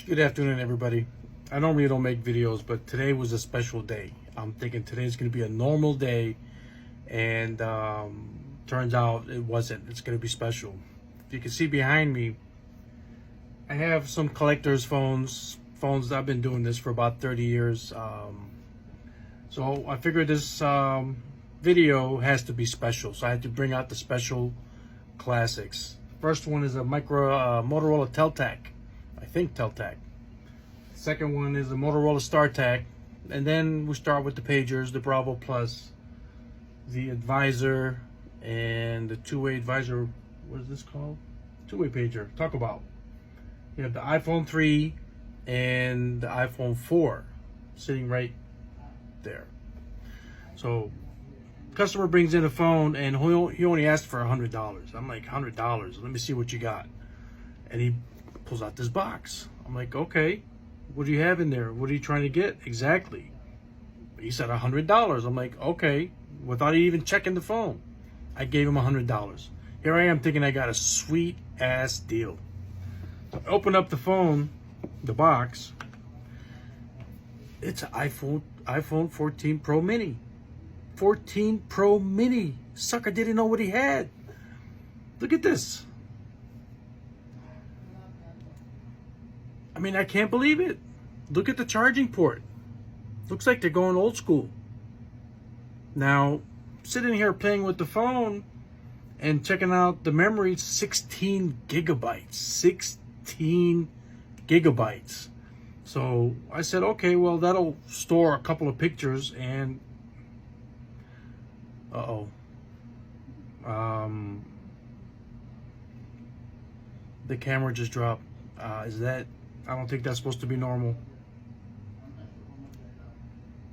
Good afternoon, everybody. I normally don't make videos, but today was a special day. I'm thinking today's going to be a normal day, and turns out it wasn't. It's going to be special. If you can see behind me, I have some collector's phones. I've been doing this for about 30 years. So I figured this video has to be special. So I had to bring out the special classics. First one is a Motorola Teltac. I think Teltac. Second one is the Motorola StarTAC, and then we start with the pagers, the Bravo Plus, the Advisor, and the two-way Advisor. What is this called? Two-way pager. Talk about. You have the iPhone 3 and the iPhone 4 sitting right there. So, customer brings in a phone and he only asked for $100. I'm like, $100? Let me see what you got. And he pulls out this box. I'm like, okay. What do you have in there? What are you trying to get exactly? He said $100. I'm like, okay, without even checking the phone. I gave him $100. Here I am thinking I got a sweet ass deal. So I open up the phone, the box. It's an iPhone 14 Pro Mini. 14 Pro Mini. Sucker didn't know what he had. Look at this. I mean, I can't believe it. Look at the charging port. Looks like they're going old school. Now, sitting here playing with the phone and checking out the memory, 16 gigabytes. 16 gigabytes. So I said, okay, well, that'll store a couple of pictures and... the camera just dropped. Is that... I don't think that's supposed to be normal.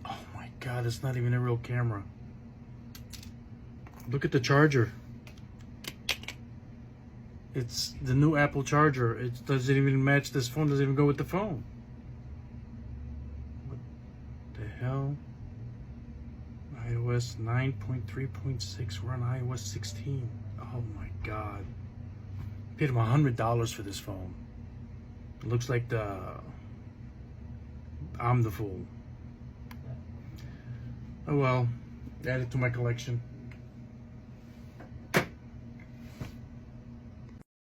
Oh my God, it's not even a real camera. Look at the charger. It's the new Apple charger. It doesn't even match this phone, doesn't even go with the phone. What the hell? iOS 9.3.6. We're on iOS 16. Oh my God. Paid him $100 for this phone. It looks like I'm the fool. Oh well, add it to my collection.